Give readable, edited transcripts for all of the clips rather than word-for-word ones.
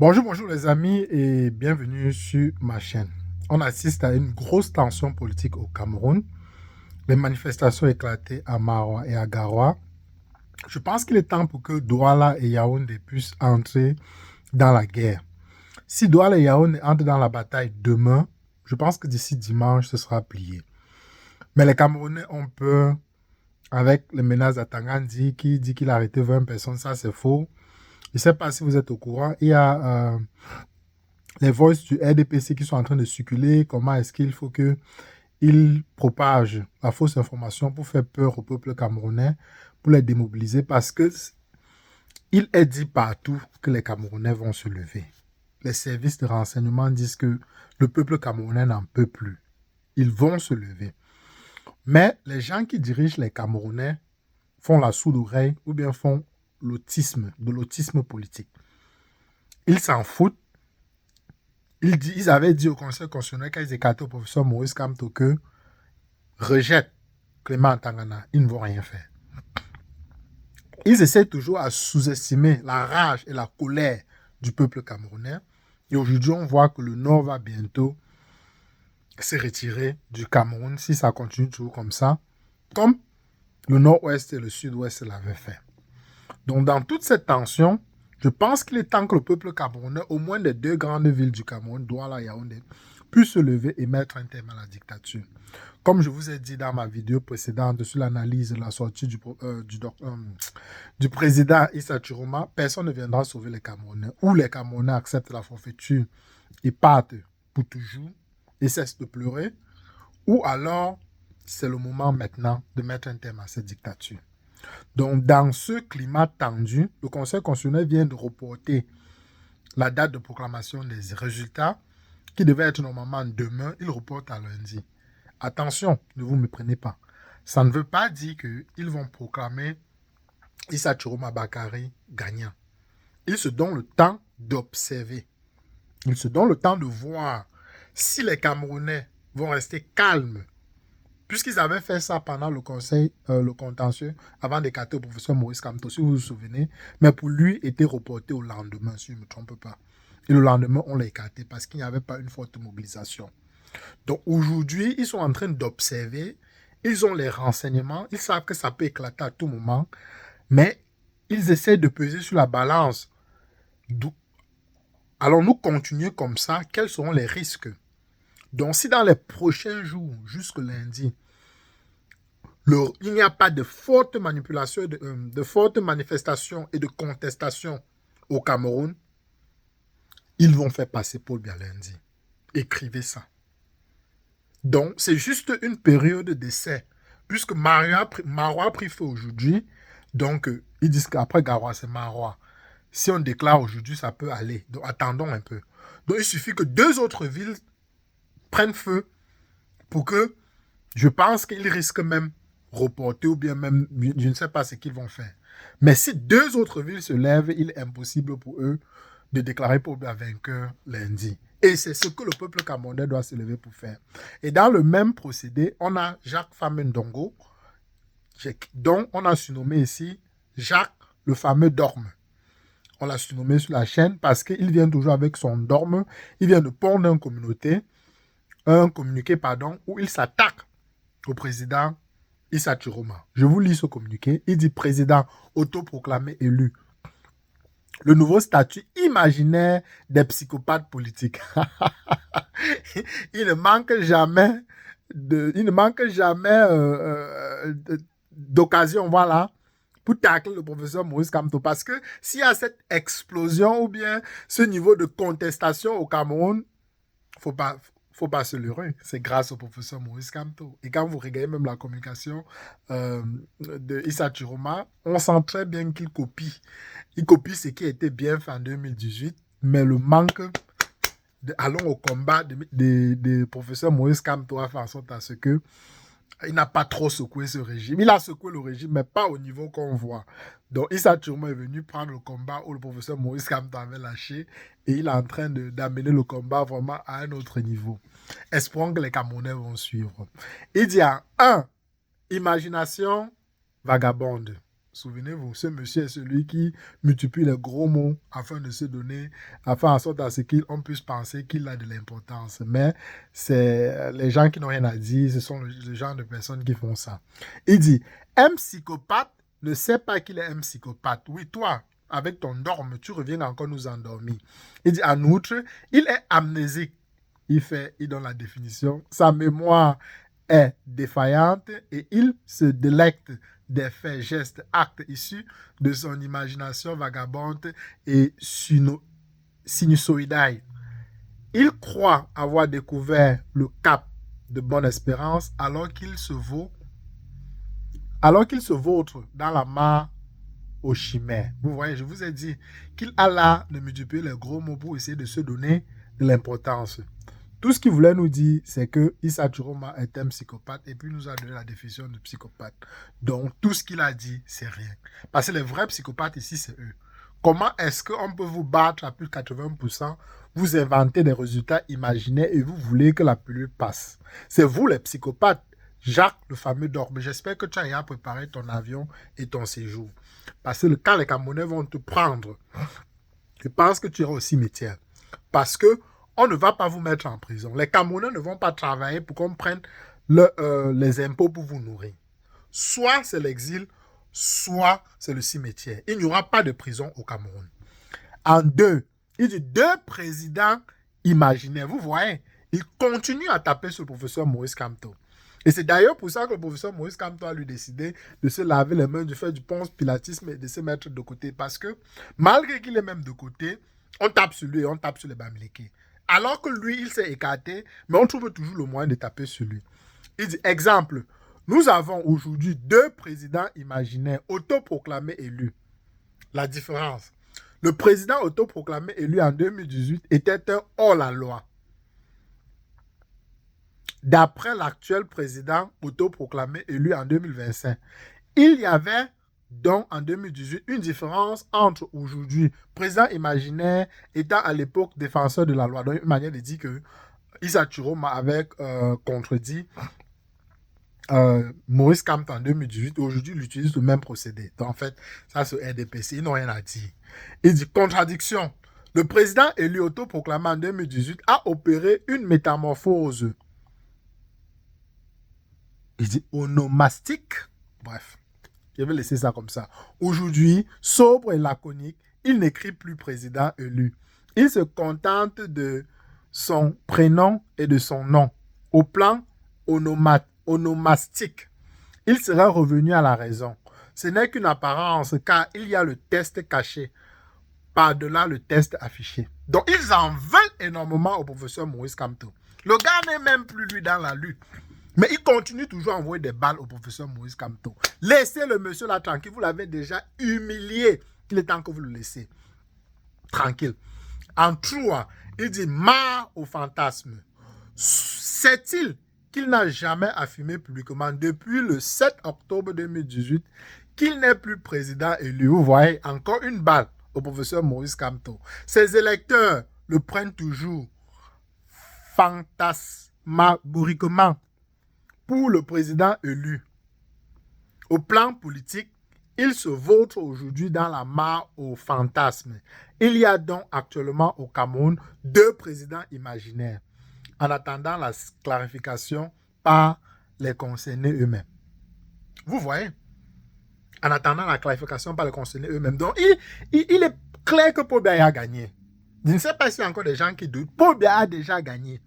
Bonjour les amis et bienvenue sur ma chaîne. On assiste à une grosse tension politique au Cameroun. Les manifestations éclatées à Maroua et à Garoua. Je pense qu'il est temps pour que Douala et Yaoundé puissent entrer dans la guerre. Si Douala et Yaoundé entrent dans la bataille demain, je pense que d'ici dimanche, ce sera plié. Mais les Camerounais ont peur avec les menaces d'Atangandi qui dit qu'il a arrêté 20 personnes. Ça, c'est faux. Je ne sais pas si vous êtes au courant. Il y a les voices du RDPC qui sont en train de circuler. Comment est-ce qu'il faut qu'ils propagent la fausse information pour faire peur au peuple camerounais, pour les démobiliser, parce que il est dit partout que les Camerounais vont se lever. Les services de renseignement disent que le peuple camerounais n'en peut plus. Ils vont se lever. Mais les gens qui dirigent les Camerounais font la sourde oreille ou bien font de l'autisme politique. Ils s'en foutent. Ils avaient dit au Conseil constitutionnel qu'ils écartaient au professeur Maurice Kamto que rejette Clément Tangana, ils ne vont rien faire. Ils essaient toujours à sous-estimer la rage et la colère du peuple camerounais. Et aujourd'hui, on voit que le Nord va bientôt se retirer du Cameroun si ça continue toujours comme ça, comme le Nord-Ouest et le Sud-Ouest l'avaient fait. Donc, dans toute cette tension, je pense qu'il est temps que le peuple camerounais, au moins des deux grandes villes du Cameroun, Douala et Yaoundé, puisse se lever et mettre un terme à la dictature. Comme je vous ai dit dans ma vidéo précédente sur l'analyse de la sortie du président Issa Chiroma, personne ne viendra sauver les Camerounais. Ou les Camerounais acceptent la forfaiture et partent pour toujours et cessent de pleurer, ou alors c'est le moment maintenant de mettre un terme à cette dictature. Donc, dans ce climat tendu, le Conseil constitutionnel vient de reporter la date de proclamation des résultats, qui devait être normalement demain, il reporte à lundi. Attention, ne vous méprenez pas. Ça ne veut pas dire qu'ils vont proclamer Issa Chiroma Bakary gagnant. Ils se donnent le temps d'observer. Ils se donnent le temps de voir si les Camerounais vont rester calmes. Puisqu'ils avaient fait ça pendant le conseil, le contentieux, avant d'écarter le professeur Maurice Kamto, si vous vous souvenez, mais pour lui, était reporté au lendemain, si je ne me trompe pas. Et le lendemain, on l'a écarté parce qu'il n'y avait pas une forte mobilisation. Donc aujourd'hui, ils sont en train d'observer, ils ont les renseignements, ils savent que ça peut éclater à tout moment, mais ils essaient de peser sur la balance. Allons-nous continuer comme ça? Quels seront les risques? Donc si dans les prochains jours, jusque lundi, il n'y a pas de forte manipulation, de fortes manifestations et de contestations au Cameroun, ils vont faire passer Paul Biya lundi. Écrivez ça. Donc, c'est juste une période d'essai. Puisque Maroua a pris feu aujourd'hui, donc ils disent qu'après Garoua, c'est Maroua. Si on déclare aujourd'hui, ça peut aller. Donc, attendons un peu. Donc, il suffit que deux autres villes prennent feu pour que, je pense qu'ils risquent même reporter ou bien même, je ne sais pas ce qu'ils vont faire. Mais si deux autres villes se lèvent, il est impossible pour eux de déclarer Paul Biya vainqueur lundi. Et c'est ce que le peuple camerounais doit se lever pour faire. Et dans le même procédé, on a Jacques Famendongo, dont on a surnommé ici Jacques le fameux Dorme. On l'a surnommé sur la chaîne parce qu'il vient toujours avec son Dorme. Il vient de pondre un communiqué, où il s'attaque au président Issa Chiroma. Je vous lis ce communiqué. Il dit: président autoproclamé élu. Le nouveau statut imaginaire des psychopathes politiques. Il ne manque jamais d'occasion, voilà, pour tacler le professeur Maurice Kamto. Parce que s'il y a cette explosion ou bien ce niveau de contestation au Cameroun, faut pas se leurrer. C'est grâce au professeur Maurice Kamto. Et quand vous regardez même la communication de Issa Chiroma, on sent très bien qu'il copie. Il copie ce qui a été bien fait en 2018, mais le manque allons au combat de professeur Maurice Kamto a fait en sorte à ce que il n'a pas trop secoué ce régime. Il a secoué le régime, mais pas au niveau qu'on voit. Donc, Issa Chiroma est venu prendre le combat où le professeur Maurice Kamto avait lâché et il est en train d'amener le combat vraiment à un autre niveau. Espérons que les Camerounais vont suivre. Il dit: 1. Imagination vagabonde. Souvenez-vous, ce monsieur est celui qui multiplie les gros mots afin de se donner, afin en sorte à ce qu'on puisse penser qu'il a de l'importance. Mais c'est les gens qui n'ont rien à dire, ce sont le genre de personnes qui font ça. Il dit, un psychopathe ne sait pas qu'il est un psychopathe. Oui, toi, avec ton norme, tu reviens encore nous endormir. Il dit, en outre, il est amnésique. Il donne la définition. Sa mémoire est défaillante et il se délecte des faits, gestes, actes issus de son imagination vagabonde et sinusoïdale. Il croit avoir découvert le cap de bonne espérance alors qu'il se vautre dans la mare aux chimères. Vous voyez, je vous ai dit qu'il a l'art de multiplier les gros mots pour essayer de se donner de l'importance. Tout ce qu'il voulait nous dire, c'est que Issa Chiroma est un psychopathe et puis il nous a donné la définition de psychopathe. Donc, tout ce qu'il a dit, c'est rien. Parce que les vrais psychopathes ici, c'est eux. Comment est-ce qu'on peut vous battre à plus de 80%, vous inventez des résultats imaginaires et vous voulez que la pilule passe? C'est vous les psychopathes. Jacques, le fameux Dorme. J'espère que tu as préparé ton avion et ton séjour. Parce que quand les Camerounais vont te prendre, je pense que tu iras au cimetière. Parce que on ne va pas vous mettre en prison. Les Camerounais ne vont pas travailler pour qu'on prenne les impôts pour vous nourrir. Soit c'est l'exil, soit c'est le cimetière. Il n'y aura pas de prison au Cameroun. En deux, il dit deux présidents imaginaires. Vous voyez, il continue à taper sur le professeur Maurice Kamto. Et c'est d'ailleurs pour ça que le professeur Maurice Kamto a lui décidé de se laver les mains, de faire du ponce pilatisme et de se mettre de côté. Parce que malgré qu'il est même de côté, on tape sur lui et on tape sur les Bamileke. Alors que lui, il s'est écarté, mais on trouve toujours le moyen de taper sur lui. Il dit, exemple, nous avons aujourd'hui deux présidents imaginaires autoproclamés élus. La différence, le président autoproclamé élu en 2018 était un hors-la-loi. D'après l'actuel président autoproclamé élu en 2025, il y avait donc en 2018 une différence entre aujourd'hui, président imaginaire étant à l'époque défenseur de la loi. Donc une manière de dire que Issa Chiroma avait contredit Maurice Kamto en 2018. Aujourd'hui, il utilise le même procédé. Donc en fait, ça c'est RDPC, ils n'ont rien à dire. Il dit contradiction. Le président élu autoproclamé en 2018 a opéré une métamorphose. Il dit onomastique. Bref. Je vais laisser ça comme ça. Aujourd'hui, sobre et laconique, il n'écrit plus président élu. Il se contente de son prénom et de son nom. Au plan onomastique, il sera revenu à la raison. Ce n'est qu'une apparence car il y a le test caché par-delà le test affiché. Donc, ils en veulent énormément au professeur Maurice Kamto. Le gars n'est même plus lui dans la lutte. Mais il continue toujours à envoyer des balles au professeur Maurice Kamto. Laissez le monsieur là tranquille. Vous l'avez déjà humilié. Il est temps que vous le laissez tranquille. En trois, il dit marre au fantasme. Sait-il qu'il n'a jamais affirmé publiquement depuis le 7 octobre 2018 qu'il n'est plus président élu? Vous voyez, encore une balle au professeur Maurice Kamto. Ses électeurs le prennent toujours fantasmagoriquement pour le président élu. Au plan politique, il se vautre aujourd'hui dans la mare au fantasme. Il y a donc actuellement au Cameroun deux présidents imaginaires, en attendant la clarification par les concernés eux-mêmes. Vous voyez? En attendant la clarification par les concernés eux-mêmes. Donc, il est clair que Paul Biya a gagné. Je ne sais pas s'il y a encore des gens qui doutent. Paul Biya a déjà gagné.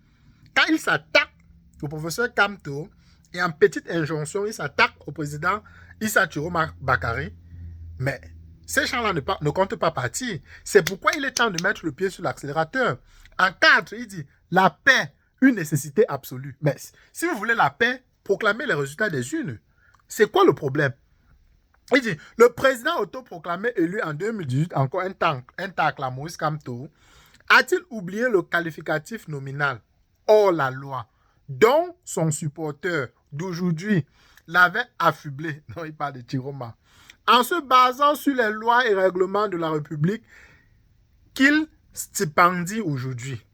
Quand il s'attaque au professeur Kamto, et en petite injonction, il s'attaque au président Issa Chiroma Bakary. Mais ces gens-là ne comptent pas partir. C'est pourquoi il est temps de mettre le pied sur l'accélérateur. En 4, il dit la paix, une nécessité absolue. Mais si vous voulez la paix, proclamez les résultats des urnes. C'est quoi le problème? Il dit le président autoproclamé élu en 2018, encore un tacle à Maurice Kamto, a-t-il oublié le qualificatif nominal hors la loi, dont son supporter d'aujourd'hui l'avait affublé, non, il parle de Chiroma, en se basant sur les lois et règlements de la République qu'il stipendie aujourd'hui.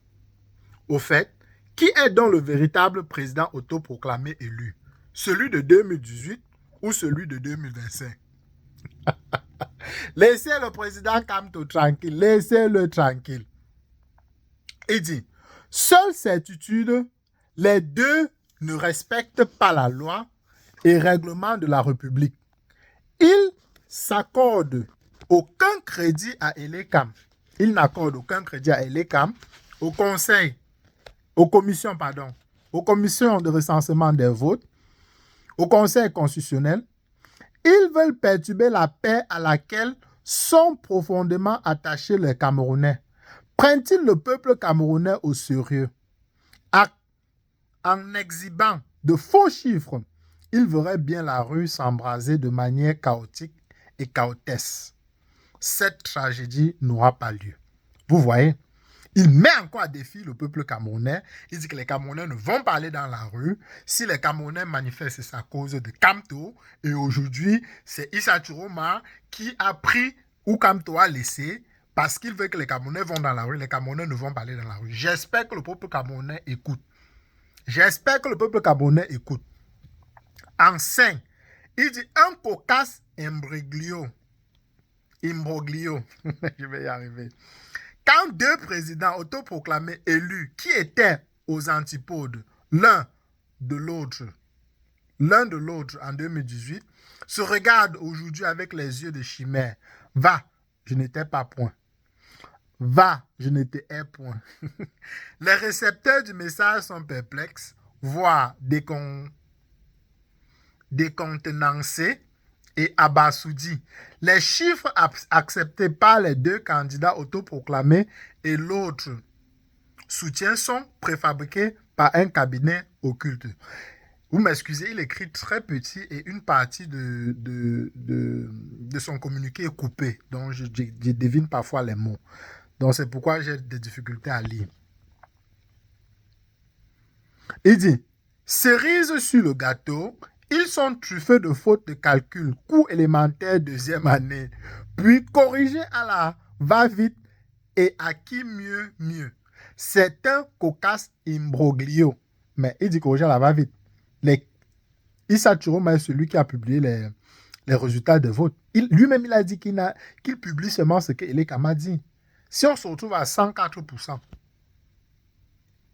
Au fait, qui est donc le véritable président autoproclamé élu? Celui de 2018 ou celui de 2025? Laissez le président Kamto tranquille. Laissez-le tranquille. Il dit, seule certitude, les deux ne respectent pas la loi et règlement de la République. Ils s'accordent aucun crédit à Elekam. Ils n'accordent aucun crédit à Elekam, aux commissions de recensement des votes, au Conseil constitutionnel. Ils veulent perturber la paix à laquelle sont profondément attachés les Camerounais. Prennent-ils le peuple camerounais au sérieux? En exhibant de faux chiffres, ils verraient bien la rue s'embraser de manière chaotique et chaotique. Cette tragédie n'aura pas lieu. Vous voyez, il met encore à défi le peuple camerounais. Il dit que les Camerounais ne vont pas aller dans la rue. Si les Camerounais manifestent, c'est à cause de Kamto. Et aujourd'hui, c'est Issa Chiroma qui a pris où Kamto a laissé parce qu'il veut que les Camerounais vont dans la rue. Les Camerounais ne vont pas aller dans la rue. J'espère que le peuple camerounais écoute. J'espère que le peuple camerounais écoute. En 5, il dit un cocasse imbroglio. Je vais y arriver. Quand deux présidents autoproclamés élus qui étaient aux antipodes l'un de l'autre en 2018 se regardent aujourd'hui avec les yeux de chimère. Va, je n'étais pas point. Va, je n'étais point. Les récepteurs du message sont perplexes, voire décontenancés et abasourdis. Les chiffres acceptés par les deux candidats autoproclamés et l'autre soutien sont préfabriqués par un cabinet occulte. Vous m'excusez, il écrit très petit et une partie de son communiqué est coupée. Donc, je devine parfois les mots. Donc, c'est pourquoi j'ai des difficultés à lire. Il dit, cerise sur le gâteau, ils sont truffés de fautes de calcul, coûts élémentaires deuxième année, puis corrigés à la va-vite et à qui mieux. C'est un cocasse imbroglio. Mais il dit corriger à la va-vite. Issa Chiroma est celui qui a publié les résultats des votes. Lui-même, il a dit qu'il publie seulement ce que Elekam a dit. Si on se retrouve à 104%,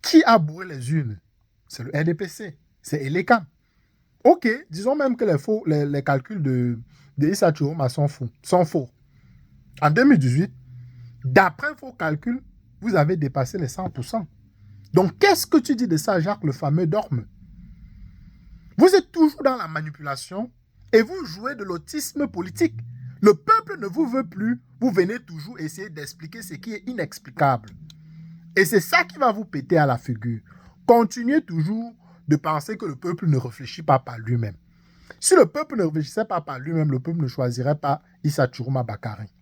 qui a bourré les urnes? C'est le RDPC, c'est Elekam. Ok, disons même que les calculs de Issa Chiroma sont faux. En 2018, d'après vos calculs, vous avez dépassé les 100%. Donc, qu'est-ce que tu dis de ça, Jacques, le fameux Dorme? Vous êtes toujours dans la manipulation et vous jouez de l'autisme politique. Le peuple ne vous veut plus. Vous venez toujours essayer d'expliquer ce qui est inexplicable. Et c'est ça qui va vous péter à la figure. Continuez toujours de penser que le peuple ne réfléchit pas par lui-même. Si le peuple ne réfléchissait pas par lui-même, le peuple ne choisirait pas Issa Chiroma Bakary.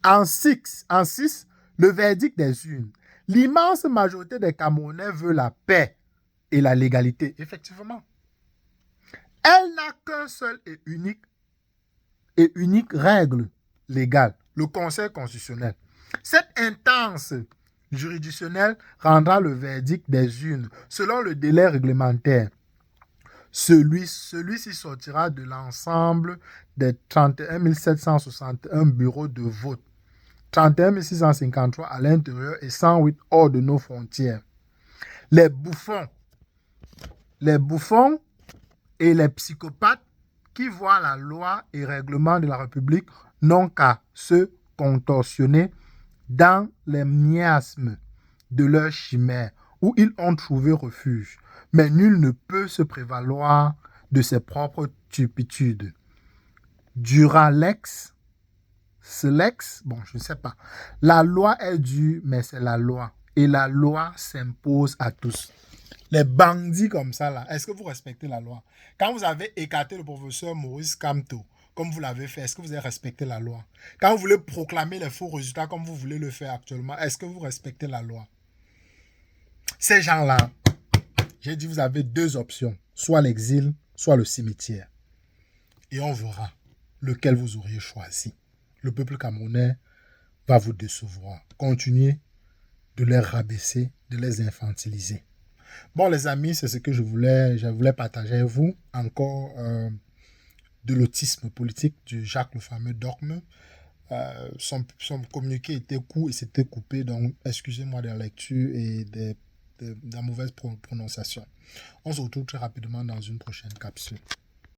En 6, le verdict des urnes. L'immense majorité des Camerounais veut la paix et la légalité. Effectivement. Elle n'a qu'un seul et unique règle légale, le Conseil constitutionnel. Cette instance juridictionnelle rendra le verdict des urnes selon le délai réglementaire. Celui-ci sortira de l'ensemble des 31 761 bureaux de vote, 31 653 à l'intérieur et 108 hors de nos frontières. Les bouffons et les psychopathes qui voient la loi et règlement de la République n'ont qu'à se contorsionner dans les miasmes de leur chimère où ils ont trouvé refuge. Mais nul ne peut se prévaloir de ses propres turpitudes. Duralex, Selex, bon, je ne sais pas. La loi est dure, mais c'est la loi. Et la loi s'impose à tous. Les bandits comme ça, là, est-ce que vous respectez la loi? Quand vous avez écarté le professeur Maurice Kamto, comme vous l'avez fait, est-ce que vous avez respecté la loi? Quand vous voulez proclamer les faux résultats comme vous voulez le faire actuellement, est-ce que vous respectez la loi? Ces gens-là, j'ai dit, vous avez deux options, soit l'exil, soit le cimetière. Et on verra lequel vous auriez choisi. Le peuple camerounais va vous décevoir. Continuez de les rabaisser, de les infantiliser. Bon, les amis, c'est ce que je voulais partager avec vous. Encore de l'autisme politique de Jacques le fameux Dogme. Son communiqué était court et c'était coupé, donc excusez-moi de la lecture et de la mauvaise prononciation. On se retrouve très rapidement dans une prochaine capsule.